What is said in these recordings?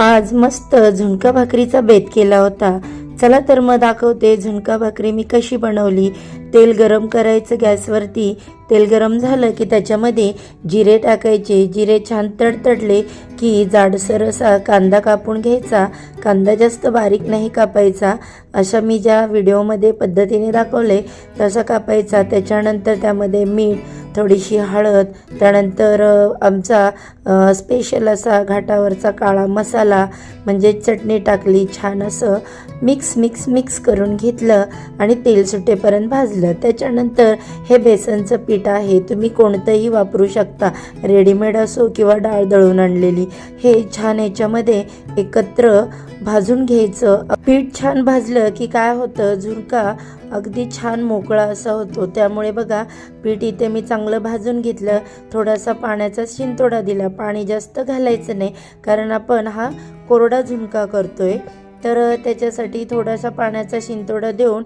आज मस्त झुणका भाकरीचा बेत केला होता। चला तर मग दाखवते झुणका भाकरी मी कशी बनवली। तेल गरम करायचं गॅसवरती। तेल गरम झालं की त्याच्यामध्ये जिरे टाकायचे। जिरे छान तडतडले की जाडसर असा कांदा कापून घ्यायचा। कांदा जास्त बारीक नाही कापायचा, अशा मी ज्या व्हिडिओमध्ये पद्धतीने दाखवले तसा कापायचा। त्याच्यानंतर त्यामध्ये मीठ, थोडीशी हळद, त्यानंतर आमचा स्पेशल असा घाटावरचा काळा मसाला म्हणजे चटणी टाकली। छान असं मिक्स करून घेतलं आणि तेल सुटेपर्यंत भाजलं। त्याच्यानंतर हे बेसनचं पीठ आहे, तुम्ही कोणतंही वापरू शकता, रेडीमेड असो किंवा डाळ दळून आणलेली। हे छान याच्यामध्ये एकत्र भाजून घ्यायचं। पीठ छान भाजलं की काय होतं, झुणका अगदी छान मोकळा असा होतो। त्यामुळे बघा पीठ इथे मी चांगलं भाजून घेतलं। थोडासा पाण्याचा शिंतोडा दिला, पाणी जास्त घालायचं नाही कारण आपण हा कोरडा झुणका करतोय, तर त्याच्यासाठी थोडासा पाण्याचा शिंतोडा देऊन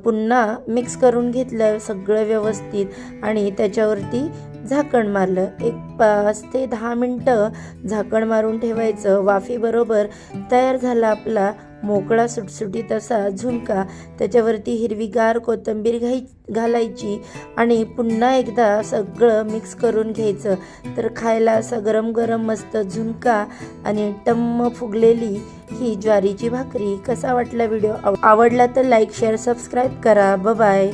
पुन्हा मिक्स करून घेतलं सगळं व्यवस्थित आणि त्याच्यावरती झाकण मारलं। एक 5 ते 10 मिनटं झाकण मारून ठेवायचं। वाफेबरोबर तयार झाला आपला मोकळा सुटसुटीत असा झुणका। त्याच्यावरती हिरवीगार कोथिंबीर घालायची आणि पुन्हा एकदा सगळं मिक्स करून घ्यायचं। तर खायला असा गरम गरम मस्त झुणका आणि टम्म फुगलेली ही ज्वारीची भाकरी। कसा वाटला व्हिडिओ? आवडला तर लाईक, शेअर, सबस्क्राईब करा। Bye bye.